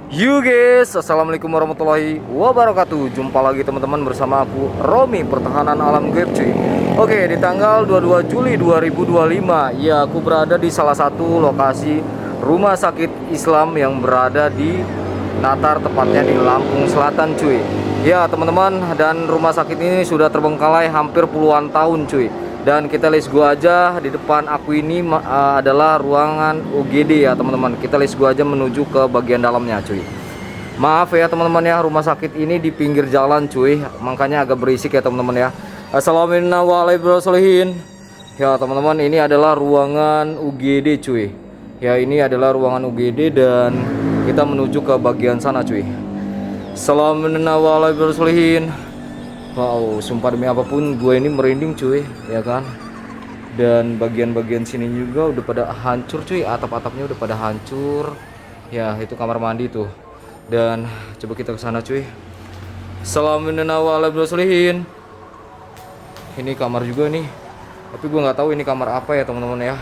You guys, assalamualaikum warahmatullahi wabarakatuh. Jumpa lagi teman-teman bersama aku Romi, pertahanan alam gaib cuy. Oke, di tanggal 22 Juli 2025, ya aku berada di salah satu lokasi rumah sakit Islam yang berada di Natar, tepatnya di Lampung Selatan cuy. Ya teman-teman, dan rumah sakit ini sudah terbengkalai hampir puluhan tahun cuy. Dan kita let's go aja. Di depan aku ini adalah ruangan UGD ya teman-teman. Kita let's go aja menuju ke bagian dalamnya cuy. Maaf ya teman-teman ya, rumah sakit ini di pinggir jalan cuy, makanya agak berisik ya teman-teman ya. Assalamualaikum. Ya teman-teman, ini adalah ruangan UGD cuy. Ya ini adalah ruangan UGD dan kita menuju ke bagian sana cuy. Assalamualaikum. Wow, sumpah demi apapun gue ini merinding cuy, ya kan. Dan bagian-bagian sini juga udah pada hancur cuy, atap-atapnya udah pada hancur. Ya, itu kamar mandi tuh. Dan coba kita ke sana cuy. Assalamualaikum. Ini kamar juga nih. Tapi gue nggak tahu ini kamar apa ya teman-teman ya.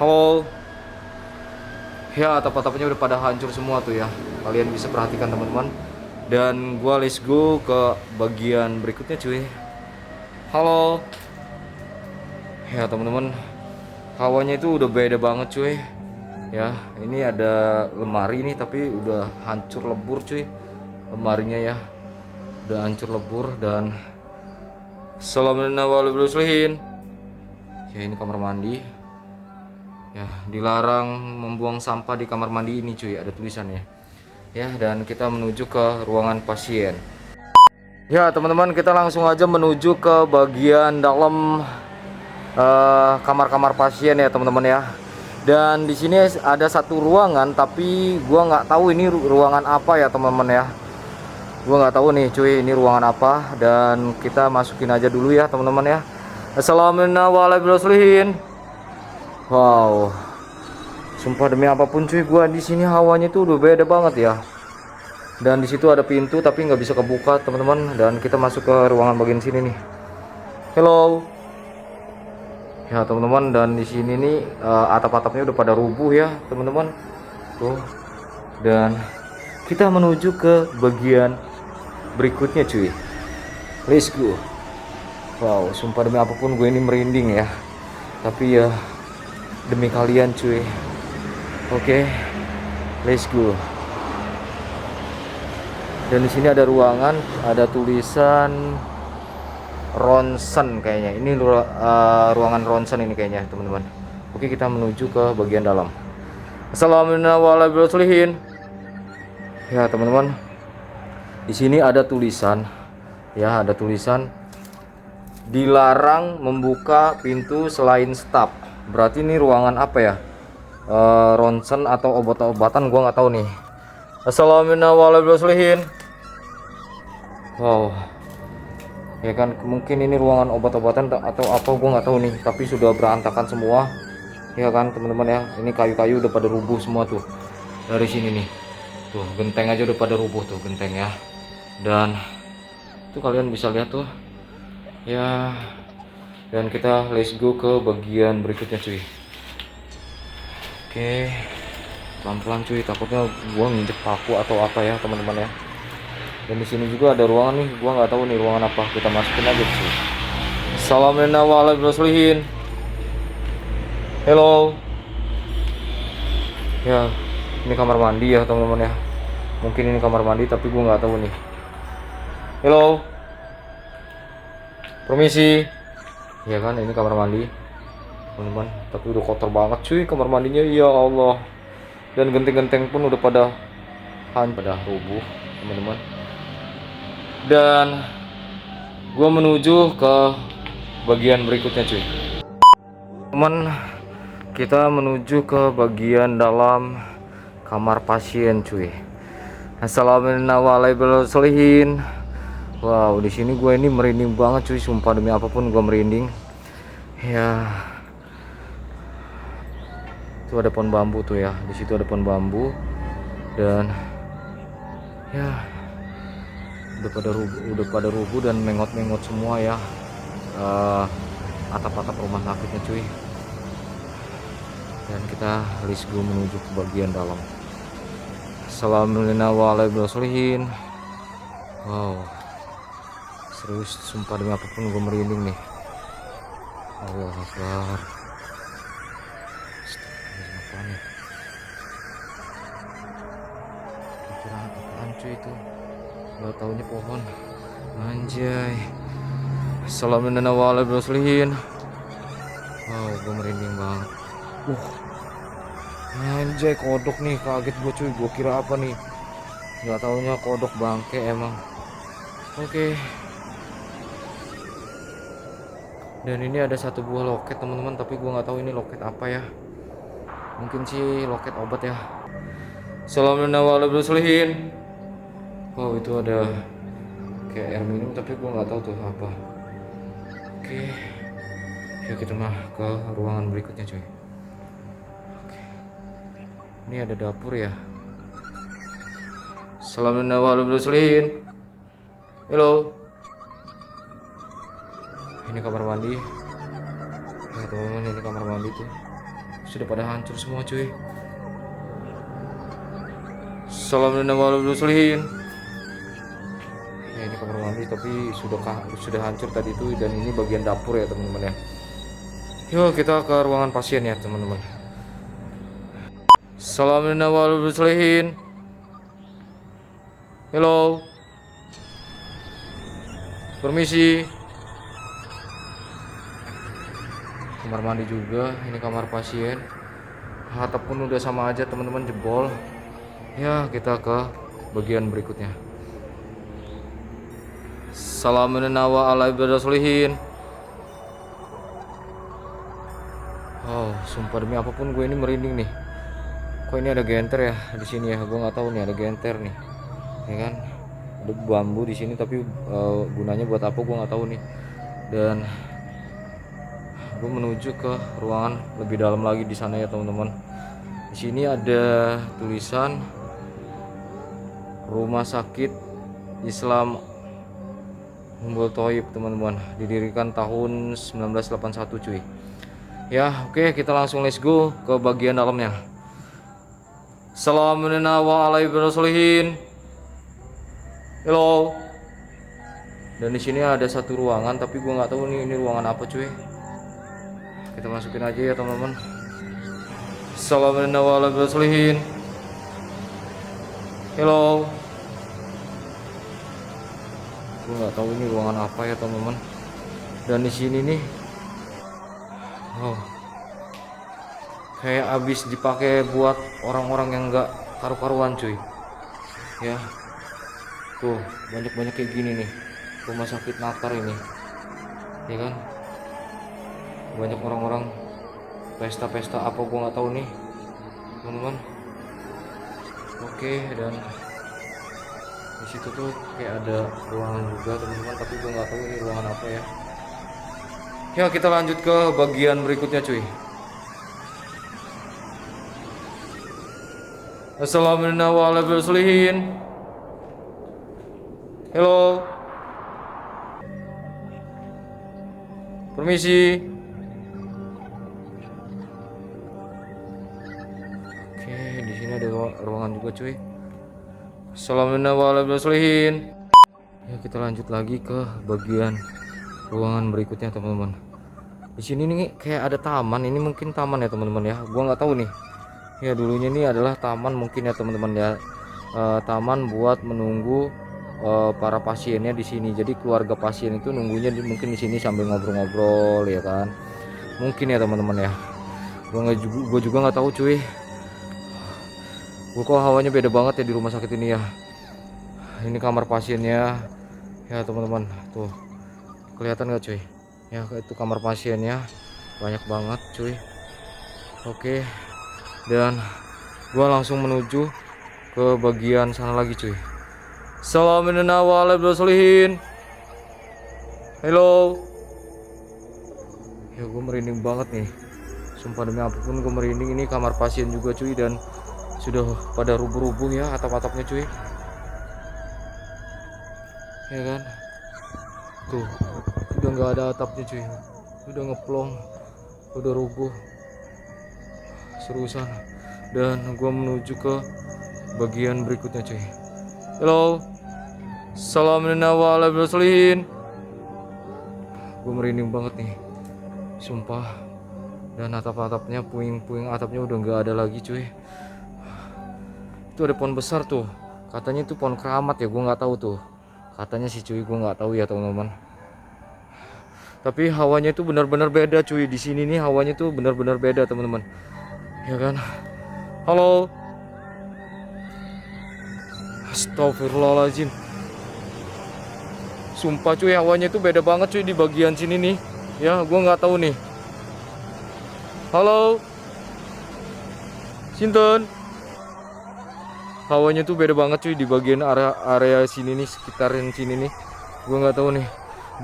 Halo. Ya, atap-atapnya udah pada hancur semua tuh ya. Kalian bisa perhatikan teman-teman. Dan gua let's go ke bagian berikutnya cuy. Halo. Ya teman-teman, hawanya itu udah beda banget cuy. Ya ini ada lemari nih tapi udah hancur lebur cuy. Lemarinya ya udah hancur lebur. Dan Assalamualaikum. Ya ini kamar mandi. Ya dilarang membuang sampah di kamar mandi ini cuy, ada tulisannya. Ya, dan kita menuju ke ruangan pasien. Ya teman-teman, kita langsung aja menuju ke bagian dalam kamar-kamar pasien ya teman-teman ya. Dan di sini ada satu ruangan tapi gua nggak tahu ini ruangan apa ya teman-teman ya. Gua nggak tahu nih cuy ini ruangan apa, dan kita masukin aja dulu ya teman-teman ya. Assalamualaikum. Wow, sumpah demi apapun cuy, gua di sini hawanya tuh udah beda banget ya. Dan di situ ada pintu tapi nggak bisa kebuka teman-teman. Dan kita masuk ke ruangan bagian sini nih. Hello. Ya teman-teman, dan di sini nih atap-atapnya udah pada rubuh ya teman-teman. Tuh. Dan kita menuju ke bagian berikutnya cuy. Let's go. Wow, sumpah demi apapun gue ini merinding ya. Tapi ya demi kalian cuy. Oke, let's go. Dan di sini ada ruangan, ada tulisan ronsen kayaknya. Ini ruangan ronsen ini kayaknya teman-teman. Oke, kita menuju ke bagian dalam. Assalamualaikum. Ya teman-teman, di sini ada tulisan, ya ada tulisan dilarang membuka pintu selain staf. Berarti ini ruangan apa ya? Ronsen atau obat-obatan, gua nggak tahu nih. Assalamualaikum. Wow, ya kan mungkin ini ruangan obat-obatan atau apa, gua nggak tahu nih. Tapi sudah berantakan semua, ya kan teman-teman ya. Ini kayu-kayu udah pada rubuh semua tuh dari sini nih. Tuh genteng aja udah pada rubuh tuh genteng ya. Dan tuh kalian bisa lihat tuh, ya. Dan kita let's go ke bagian berikutnya cuy. Oke, pelan-pelan cuy, takutnya gua nginjek paku atau apa ya teman-teman ya. Dan di sini juga ada ruangan nih, gua nggak tahu nih ruangan apa. Kita masukin aja cuy. Assalamualaikum. Hello. Ya, ini kamar mandi ya teman-teman ya. Mungkin ini kamar mandi tapi gua nggak tahu nih. Hello. Permisi. Ya kan ini kamar mandi teman-teman, tapi udah kotor banget cuy kamar mandinya, ya Allah. Dan genteng-genteng pun udah pada rubuh teman-teman. Dan gua menuju ke bagian berikutnya cuy. Teman, kita menuju ke bagian dalam kamar pasien cuy. Assalamualaikum. Wow, di sini gue ini merinding banget cuy, sumpah demi apapun gue merinding. Ya. Itu ada pohon bambu tuh ya. Di situ ada pohon bambu. Dan ya udah pada rubuh dan mengot-mengot semua ya. Atap-atap rumah sakitnya cuy. Dan kita let's go menuju ke bagian dalam. Assalamualaikum. Wow, serius sumpah demi apapun gue merinding nih. Allah Akbar. Apa nih? Kira apaan cuy itu? Gak taunya pohon. Anjay. Assalamualaikum. Wow, gue merinding banget. Anjay, kodok nih, kaget gue cuy. Gue kira apa nih? Gak taunya kodok bangke emang. Oke. Dan ini ada satu buah loket teman-teman, tapi gue nggak tahu ini loket apa ya. Mungkin sih loket obat ya. Assalamualaikum. Oh, itu ada kayak air minum, tapi gue nggak tahu tuh apa. Oke. Yuk kita mah ke ruangan berikutnya cuy. Oke. Ini ada dapur ya. Assalamualaikum. Halo. Ini kamar mandi. Ya teman-teman, ini kamar mandi tuh. Sudah pada hancur semua cuy. Assalamualaikum. Ya ini kamar mandi tapi sudah hancur tadi tuh, dan ini bagian dapur ya teman-teman ya. Yuk kita ke ruangan pasien ya teman-teman. Assalamualaikum. Halo. Permisi. Kamar mandi juga, ini kamar pasien. Atap pun udah sama aja teman-teman, jebol. Ya kita ke bagian berikutnya. Assalamualaikum. Oh, sumpah demi apapun gue ini merinding nih. Kok ini ada genter ya di sini ya? Gue nggak tahu nih ada genter nih. Ya kan? Ada bambu di sini tapi gunanya buat apa gue nggak tahu nih. Dan gue menuju ke ruangan lebih dalam lagi di sana ya teman-teman. Di sini ada tulisan Rumah Sakit Islam Umbul Toib teman-teman, didirikan tahun 1981 cuy. Ya oke, kita langsung let's go ke bagian dalamnya. Assalamualaikum. Halo. Dan di sini ada satu ruangan tapi gue nggak tahu nih ini ruangan apa cuy. Kita masukin aja ya teman-teman. Assalamualaikum. Halo. Gue nggak tahu ini ruangan apa ya teman-teman. Dan di sini nih, oh, kayak habis dipakai buat orang-orang yang nggak karu-karuan cuy. Ya, tuh banyak-banyak kayak gini nih. Rumah sakit Natar ini, ya kan? Banyak orang-orang pesta-pesta apa gue nggak tahu nih teman-teman. Oke, dan di situ tuh kayak ada ruangan juga teman-teman, tapi gue nggak tahu ini ruangan apa ya. Ya kita lanjut ke bagian berikutnya cuy. Assalamualaikum. Halo. Permisi. Oke, di sini ada ruangan juga cuy. Assalamualaikum. Ya kita lanjut lagi ke bagian ruangan berikutnya teman-teman. Di sini nih kayak ada taman. Ini mungkin taman ya teman-teman ya. Gua nggak tahu nih. Ya dulunya ini adalah taman mungkin ya teman-teman ya. Taman buat menunggu para pasiennya di sini. Jadi keluarga pasien itu nunggunya mungkin di sini sambil ngobrol-ngobrol ya kan. Mungkin ya teman-teman ya. Gua juga nggak tahu cuy. Kok hawanya beda banget ya di rumah sakit ini ya. Ini kamar pasiennya ya teman-teman, tuh kelihatan gak cuy ya, itu kamar pasiennya banyak banget cuy. Oke, dan gua langsung menuju ke bagian sana lagi cuy. Assalamualaikum. Halo. Ya gue merinding banget nih, sumpah demi apapun gue merinding. Ini kamar pasien juga cuy, dan sudah pada rubuh-rubuh ya atap-atapnya cuy, ya kan? Tuh udah nggak ada atapnya cuy, udah ngeplong, udah rubuh seriusan. Dan gua menuju ke bagian berikutnya cuy. Halo. Assalamualaikum. Gue merinding banget nih, sumpah. Dan atap-atapnya, puing-puing atapnya udah nggak ada lagi cuy. Itu ada pohon besar tuh, katanya itu pohon keramat ya, gue nggak tahu tuh. Katanya sih cuy, gue nggak tahu ya teman-teman. Tapi hawanya itu benar-benar beda cuy. Di sini nih hawanya tuh benar-benar beda teman-teman. Ya kan? Halo. Astagfirullahaladzim. Sumpah cuy, hawanya itu beda banget cuy di bagian sini nih. Ya, gue nggak tahu nih. Halo. Sinten. Hawanya tuh beda banget cuy di bagian area sini nih, sekitaran sini nih. Gue nggak tahu nih.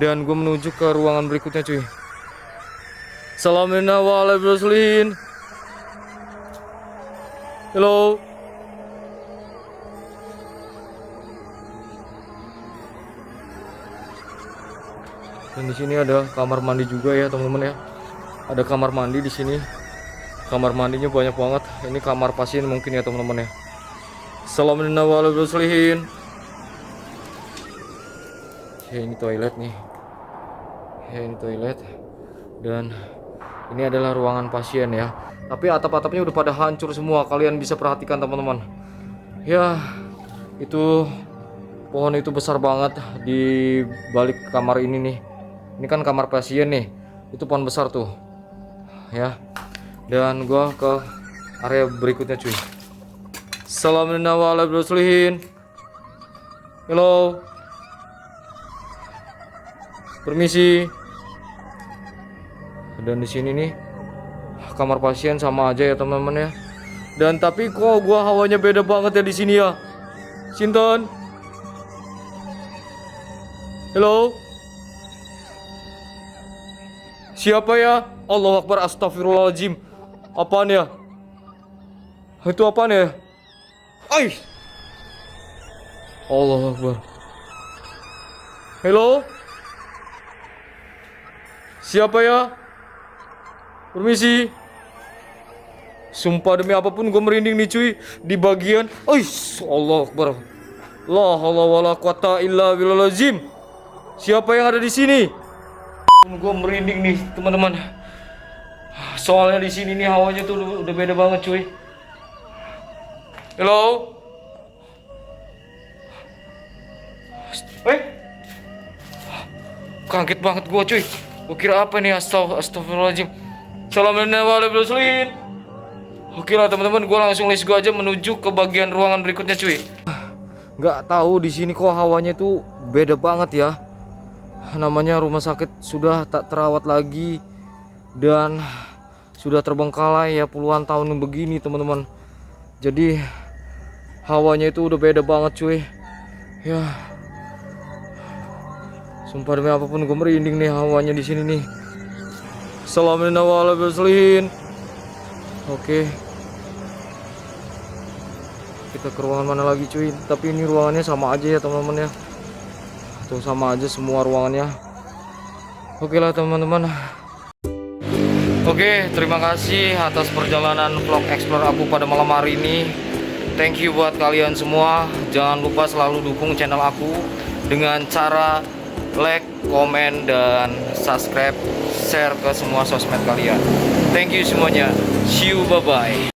Dan gue menuju ke ruangan berikutnya cuy. Assalamualaikum. Halo. Dan di sini ada kamar mandi juga ya teman-teman ya. Ada kamar mandi di sini. Kamar mandinya banyak banget. Ini kamar pasien mungkin ya teman-teman ya. Assalamualaikum. Ya ini toilet nih. Ya ini toilet. Dan ini adalah ruangan pasien ya. Tapi atap-atapnya udah pada hancur semua. Kalian bisa perhatikan teman-teman. Ya itu pohon itu besar banget di balik kamar ini nih. Ini kan kamar pasien nih. Itu pohon besar tuh. Ya. Dan gua ke area berikutnya cuy. Assalamualaikum. Halo. Permisi. Dan di sini nih kamar pasien sama aja ya teman-teman ya. Dan tapi kok gua hawanya beda banget ya di sini ya. Sinton. Halo. Siapa ya? Allahu Akbar, astagfirullahaladzim. Apaan ya? Itu apaan ya? Ay! Allahu Akbar. Halo? Siapa ya? Permisi. Sumpah demi apapun gue merinding nih cuy. Di bagian Allahu Akbar. La haula wala quwata illa billahil. Siapa yang ada di sini? Gue merinding nih teman-teman. Soalnya di sini nih hawanya tuh udah beda banget cuy. Halo. Kaget banget gue cuy. Gue kira apa nih, astagfirullahaladzim. Assalamualaikum. Oke lah teman-teman, gue langsung let's go aja menuju ke bagian ruangan berikutnya cuy. Nggak tahu di sini kok hawanya tuh beda banget ya. Namanya rumah sakit sudah tak terawat lagi dan sudah terbengkalai ya puluhan tahun begini teman-teman. Jadi hawanya itu udah beda banget cuy. Ya. Sumpah demi apapun gue merinding nih hawanya di sini nih. Assalamualaikum. Oke. Kita ke ruangan mana lagi cuy? Tapi ini ruangannya sama aja ya teman-teman ya. Tuh sama aja semua ruangannya. Oke lah teman-teman. Oke, terima kasih atas perjalanan vlog explore aku pada malam hari ini. Thank you buat kalian semua. Jangan lupa selalu dukung channel aku dengan cara like, komen, dan subscribe, share ke semua sosmed kalian. Thank you semuanya. See you, bye-bye.